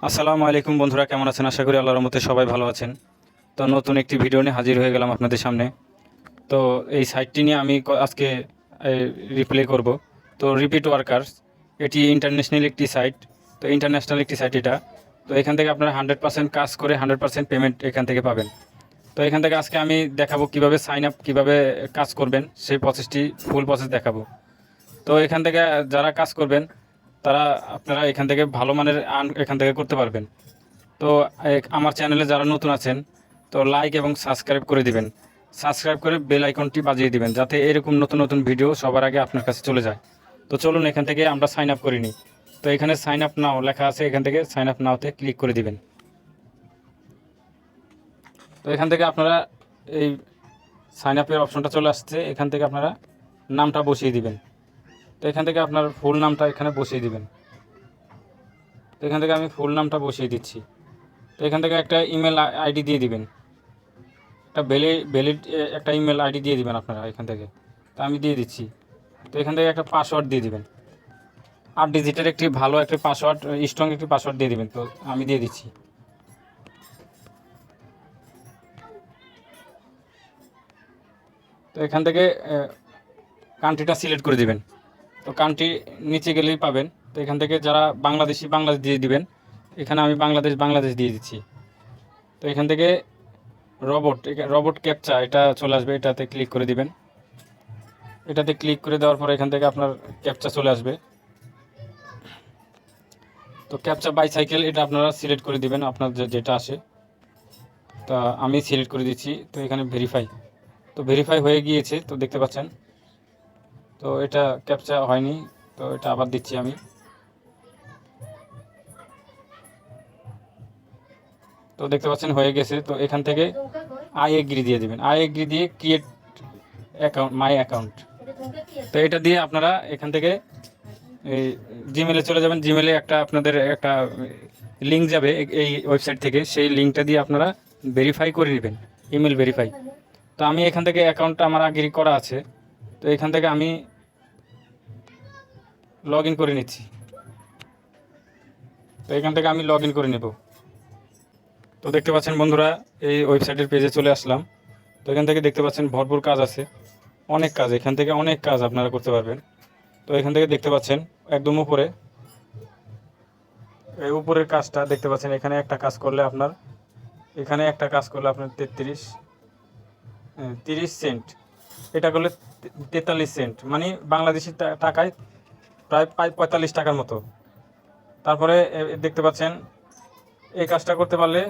আসসালামু আলাইকুম বন্ধুরা, কেমন আছেন? আশা করি আল্লাহর রহমতে সবাই ভালো আছেন। তো নতুন একটি ভিডিও নিয়ে হাজির হয়ে গেলাম আপনাদের সামনে। তো এই সাইটটি নিয়ে আমি আজকে রিপ্লে করব। তো রিপিট ওয়ার্কার্স, এটি ইন্টারন্যাশনাল একটি সাইট। তো ইন্টারন্যাশনাল একটি সাইট এটা। তো এখান থেকে আপনারা 100% কাজ করে 100% পেমেন্ট এখান থেকে পাবেন। তো এখান থেকে আজকে আমি দেখাবো কিভাবে সাইন আপ, কীভাবে কাজ করবেন, সেই প্রসেসটি ফুল প্রসেস দেখাবো। তো এখান থেকে যারা কাজ করবেন তারা আপনারা এখান থেকে ভালো মানের এখান থেকে করতে পারবেন। তো আমার চ্যানেলে যারা নতুন আছেন তো লাইক এবং সাবস্ক্রাইব করে দিবেন। সাবস্ক্রাইব করে বেল আইকনটি বাজিয়ে দিবেন যাতে এরকম নতুন নতুন ভিডিও সবার আগে আপনার কাছে চলে যায়। তো চলুন এখান থেকে আমরা সাইন আপ করিনি। তো এখানে সাইন আপ নাও লেখা আছে, এখান থেকে সাইন আপ নাওতে ক্লিক করে দিবেন। তো এখান থেকে আপনারা এই সাইন আপের অপশনটা চলে আসছে, এখান থেকে আপনারা নামটা বসিয়ে দিবেন। তো এখান থেকে আপনার ফুল নামটা এখানে বসিয়ে দিবেন। তো এখান থেকে আমি ফুল নামটা বসিয়ে দিচ্ছি। তো এখান থেকে একটা ইমেল আইডি দিয়ে দিবেন, একটা ভ্যালিড একটা ইমেল আইডি দিয়ে দিবেন আপনারা এখান থেকে। তো আমি দিয়ে দিচ্ছি। তো এখান থেকে একটা পাসওয়ার্ড দিয়ে দিবেন, 8 ডিজিটের একটি ভালো একটা পাসওয়ার্ড, স্ট্রং একটি পাসওয়ার্ড দিয়ে দিবেন। তো আমি দিয়ে দিচ্ছি। তো এখান থেকে কান্ট্রিটা সিলেক্ট করে দিবেন। তো কান্ট্রি নিচে গেলেই পাবেন। তো এখান থেকে যারা বাংলাদেশি বাংলাদেশ দিয়ে দিবেন। এখানে আমি বাংলাদেশ দিয়ে দিচ্ছি। তো এখান থেকে রোবট ক্যাপচা এটা চলে আসবে, এটাতে ক্লিক করে দিবেন। এটাতে ক্লিক করে দেওয়ার পরে এখান থেকে আপনার ক্যাপচা চলে আসবে। তো ক্যাপচা বাইসাইকেল এটা আপনারা সিলেক্ট করে দিবেন আপনার যেটা আসে। তা আমি সিলেক্ট করে দিচ্ছি। তো এখানে ভেরিফাই, তো ভেরিফাই হয়ে গিয়েছে, তো দেখতে পাচ্ছেন। তো এটা ক্যাপচা হয়নি, তো এটা আবার দিচ্ছি আমি। তো দেখতে পাচ্ছেন হয়ে গেছে। তো এখান থেকে আই এগ্রি দিয়ে দেবেন, আই এগ্রি দিয়ে ক্রিয়েট অ্যাকাউন্ট, মাই অ্যাকাউন্ট। তো এটা দিয়ে আপনারা এখান থেকে এই জিমেলে চলে যাবেন। জিমেলে আপনাদের একটা লিঙ্ক যাবে এই ওয়েবসাইট থেকে, সেই লিঙ্কটা দিয়ে আপনারা ভেরিফাই করে নেবেন, ইমেল ভেরিফাই। তো আমি এখান থেকে অ্যাকাউন্টটা আমার আগেরই করা আছে। তো এখান থেকে আমি লগ ইন করে নিচ্ছি। তো এখান থেকে আমি লগ ইন করে নেব। তো দেখতে পাচ্ছেন বন্ধুরা, এই ওয়েবসাইটের পেজে চলে আসলাম। তো এখান থেকে দেখতে পাচ্ছেন ভরপুর কাজ আছে, অনেক কাজ, এখান থেকে অনেক কাজ আপনারা করতে পারবেন। তো এখান থেকে দেখতে পাচ্ছেন একদম উপরে, এই উপরের কাজটা দেখতে পাচ্ছেন। এখানে একটা কাজ করলে আপনার 30 সেন্ট, এটা করলে 43 সেন্ট, মানে বাংলাদেশি টাকায় প্রায় 45 টাকার মতো। তারপরে দেখতে পাচ্ছেন এই কাজটা করতে পারলে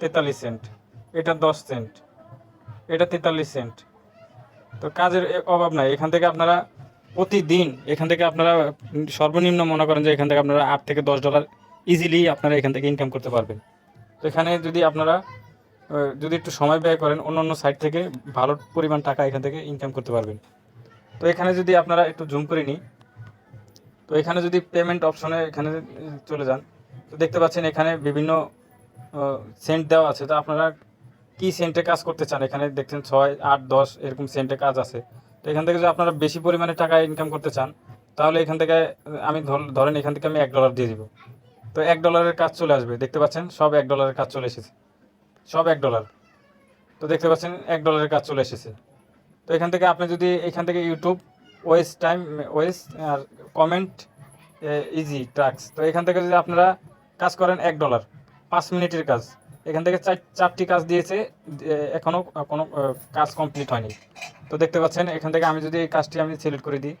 43 সেন্ট, এটা 10 সেন্ট, এটা 43 সেন্ট। তো কাজের অভাব নাই। এখান থেকে আপনারা প্রতিদিন এখান থেকে আপনারা সর্বনিম্ন মনে করেন যে এখান থেকে আপনারা $8 থেকে $10 ইজিলি আপনারা এখান থেকে ইনকাম করতে পারবেন। তো এখানে যদি আপনারা যদি একটু সময় ব্যয় করেন, অন্য অন্য সাইট থেকে ভালো পরিমাণ টাকা এখান থেকে ইনকাম করতে পারবেন। তো এখানে যদি আপনারা একটু জুম করে নিই, তো এখানে যদি পেমেন্ট অপশনে এখানে চলে যান, তো দেখতে পাচ্ছেন এখানে বিভিন্ন সেন্ট দেওয়া আছে। তো আপনারা কি সেন্টে কাজ করতে চান, এখানে দেখছেন 6, 8, 10 এরকম সেন্টে কাজ আছে। তো এখান থেকে যদি আপনারা বেশি পরিমাণে টাকা ইনকাম করতে চান, তাহলে এখান থেকে আমি ধরেন এখান থেকে আমি $1 দিয়ে দিব। তো $1 কাজ চলে আসবে। দেখতে পাচ্ছেন সব $1 কাজ চলে এসেছে, সব $1। তো দেখতে পাচ্ছেন $1 কাজ চলে এসেছে। তো এখান থেকে আপনি যদি এখান থেকে ইউটিউব ওয়েস্ট আর কমেন্ট ইজি টাস্ক, তো এখান থেকে যদি আপনারা কাজ করেন $1, 5 মিনিটের কাজ, এখান থেকে 4টি কাজ দিয়েছে, এখনও কোনো কাজ কমপ্লিট হয়নি। তো দেখতে পাচ্ছেন এখান থেকে আমি যদি এই কাজটি আমি সিলেক্ট করে দিই,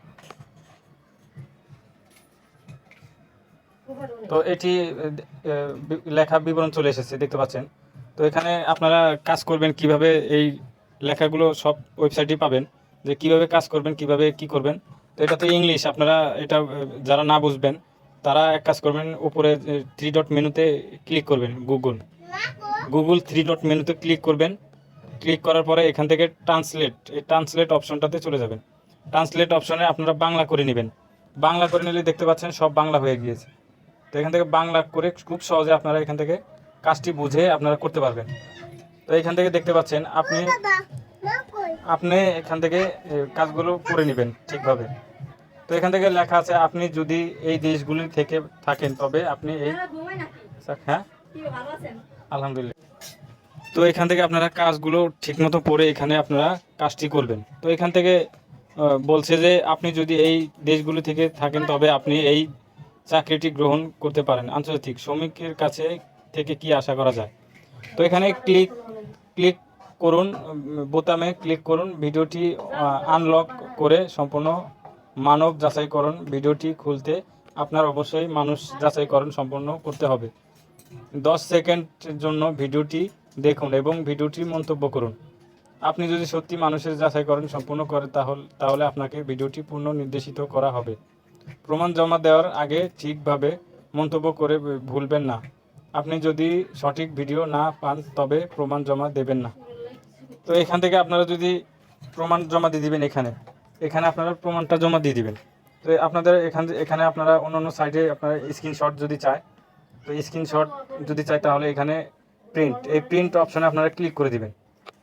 তো এটি লেখা বিবরণ চলে এসেছে, দেখতে পাচ্ছেন। তো এখানে আপনারা কাজ করবেন কিভাবে, এই লেখাগুলো সব ওয়েবসাইটেই পাবেন, যে কিভাবে কাজ করবেন, কিভাবে কি করবেন। তো এটা তো ইংলিশ, আপনারা এটা যারা না বুঝবেন তারা এক কাজ করবেন, উপরে 3 ডট মেনুতে ক্লিক করবেন, গুগল 3 ডট মেনুতে ক্লিক করবেন। ক্লিক করার পরে এখান থেকে ট্রান্সলেট অপশনটাতে চলে যাবেন। ট্রান্সলেট অপশনে আপনারা বাংলা করে নেবেন। বাংলা করে নিলে দেখতে পাচ্ছেন সব বাংলা হয়ে গিয়েছে। তো এখান থেকে বাংলা করে খুব সহজে আপনারা এখান থেকে কাজটি বুঝে আপনারা করতে পারবেন। তো এখান থেকে দেখতে পাচ্ছেন আপনি এখান থেকে কাজগুলো করে নেবেন ঠিকভাবে। তো এখান থেকে লেখা আছে আপনি যদি এই দেশগুলি থেকে থাকেন তবে আপনি এই হ্যাঁ আলহামদুলিল্লাহ। তো এখান থেকে আপনারা কাজগুলো ঠিকমতো পড়ে এখানে আপনারা কাজটি করবেন। তো এখান থেকে বলছে যে আপনি যদি এই দেশগুলি থেকে থাকেন তবে আপনি এই চাকরিটি গ্রহণ করতে পারেন। আন্তর্জাতিক শ্রমিকের কাছে থেকে কি আশা করা যায়। তো এখানে ক্লিক করুন, বোতামে ক্লিক করুন। ভিডিওটি আনলক করে সম্পূর্ণ মানব যাচাইকরণ। ভিডিওটি খুলতে আপনার অবশ্যই মানুষ যাচাইকরণ সম্পূর্ণ করতে হবে। 10 সেকেন্ডের জন্য ভিডিওটি দেখুন এবং ভিডিওটি মন্তব্য করুন। আপনি যদি সত্যি মানুষের যাচাইকরণ সম্পূর্ণ করেন তাহলে আপনাকে ভিডিওটি পুনঃ নির্দেশিত করা হবে। প্রমাণ জমা দেওয়ার আগে ঠিকভাবে মন্তব্য করে ভুলবেন না। আপনি যদি সঠিক ভিডিও না পান তবে প্রমাণ জমা দেবেন না। তো এখান থেকে আপনারা যদি প্রমাণ জমা দিয়ে দিবেন, এখানে আপনারা প্রমাণটা জমা দিয়ে দিবেন। তো আপনাদের এখানে আপনারা অন্য সাইডে আপনারা স্ক্রিনশট যদি চায়, তো স্ক্রিনশট যদি চাই তাহলে এখানে এই প্রিন্ট অপশনে আপনারা ক্লিক করে দিবেন।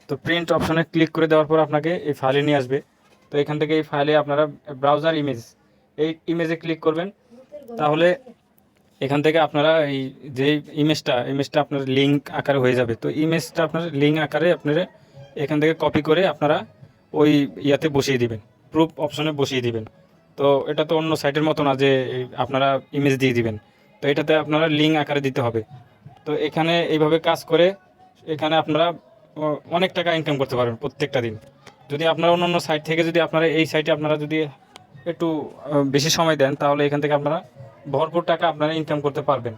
তো প্রিন্ট অপশনে ক্লিক করে দেওয়ার পর আপনাকে এই ফাইলে নিয়ে আসবে। তো এখান থেকে এই ফাইলে আপনারা ব্রাউজার এই ইমেজে ক্লিক করবেন। তাহলে এখান থেকে আপনারা এই যে ইমেজটা আপনার লিঙ্ক আকারে হয়ে যাবে। তো ইমেজটা আপনার লিঙ্ক আকারে আপনারা এখান থেকে কপি করে আপনারা ওই ইয়াতে বসিয়ে দিবেন, প্রুফ অপশনে বসিয়ে দিবেন। তো এটা তো অন্য সাইটের মতো না যে আপনারা ইমেজ দিয়ে দিবেন, তো এটাতে আপনারা লিঙ্ক আকারে দিতে হবে। তো এখানে এইভাবে কাজ করে এখানে আপনারা অনেক টাকা ইনকাম করতে পারবেন প্রত্যেকটা দিন। যদি আপনারা অন্য সাইট থেকে যদি আপনারা এই সাইটে আপনারা যদি একটু বেশি সময় দেন তাহলে এখান থেকে আপনারা ভরপুর টাকা আপনারা ইনকাম করতে পারবেন।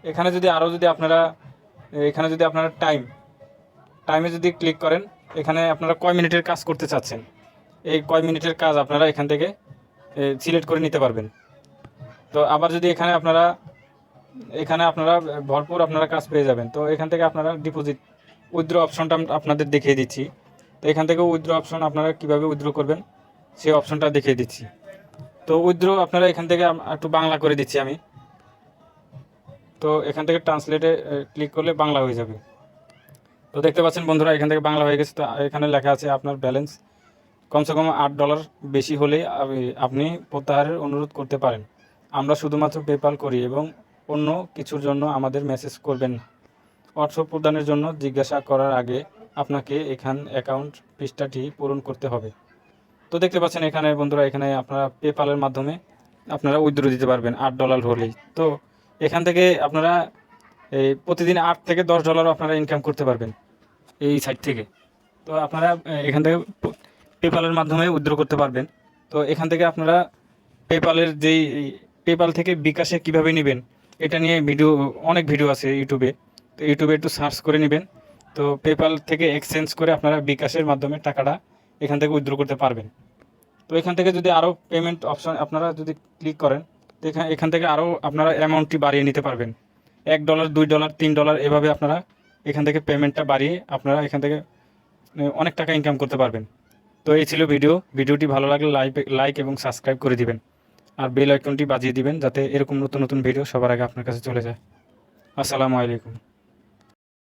এখানে যদি আপনারা টাইমে যদি ক্লিক করেন, এখানে আপনারা কয় মিনিটের কাজ করতে চাচ্ছেন, এই কয় মিনিটের কাজ আপনারা এখান থেকে সিলেক্ট করে নিতে পারবেন। তো আবার যদি এখানে আপনারা ভরপুর আপনারা কাজ পেয়ে যাবেন। তো এখান থেকে আপনারা উইথড্র অপশনটা আপনাদের দেখিয়ে দিচ্ছি। তো এখান থেকে উইথড্র অপশন আপনারা কীভাবে উইথড্র করবেন সেই অপশনটা দেখিয়ে দিচ্ছি। তো উইথড্র আপনারা এখান থেকে একটু বাংলা করে দিচ্ছি আমি। তো এখান থেকে ট্রান্সলেটে ক্লিক করলে বাংলা হয়ে যাবে। তো দেখতে পাচ্ছেন বন্ধুরা এখান থেকে বাংলা হয়ে গেছে। তো এখানে লেখা আছে আপনার ব্যালেন্স কমসে কম $8 বেশি হলে আপনি প্রত্যাহারের অনুরোধ করতে পারেন। আমরা শুধুমাত্র পেপাল করি এবং অন্য কিছুর জন্য আমাদের মেসেজ করবেন না। অর্থ প্রদানের জন্য জিজ্ঞাসা করার আগে আপনাকে অ্যাকাউন্ট পৃষ্ঠাটি পূরণ করতে হবে। তো দেখতে পাচ্ছেন এখানে বন্ধুরা এখানে আপনারা পেপালের মাধ্যমে আপনারা উইথড্র দিতে পারবেন $8 হলেই। তো এখান থেকে আপনারা প্রতিদিন $8 থেকে $10 আপনারা ইনকাম করতে পারবেন এই সাইট থেকে। তো আপনারা এখান থেকে পেপালের মাধ্যমে উইথড্র করতে পারবেন। তো এখান থেকে আপনারা পেপাল থেকে বিকাশে কিভাবে নেবেন এটা নিয়ে অনেক ভিডিও আছে ইউটিউবে। তো ইউটিউবে একটু সার্চ করে নেবেন। তো পেপাল থেকে এক্সচেঞ্জ করে আপনারা বিকাশের মাধ্যমে টাকাটা এখান থেকে উইথড্র করতে পারবেন। তো এখান থেকে যদি আরও পেমেন্ট অপশন আপনারা যদি ক্লিক করেন তো এখান থেকে আরও আপনারা অ্যামাউন্টটি বাড়িয়ে নিতে পারবেন। $1, $2, $3 এভাবে আপনারা এখান থেকে পেমেন্টটা বাড়িয়ে আপনারা এখান থেকে অনেক টাকা ইনকাম করতে পারবেন। তো এই ছিল ভিডিওটি ভালো লাগলে লাইক এবং সাবস্ক্রাইব করে দিবেন আর বেল আইকনটি বাজিয়ে দিবেন যাতে এরকম নতুন নতুন ভিডিও সবার আগে আপনার কাছে চলে যায়। আসসালামু আলাইকুম।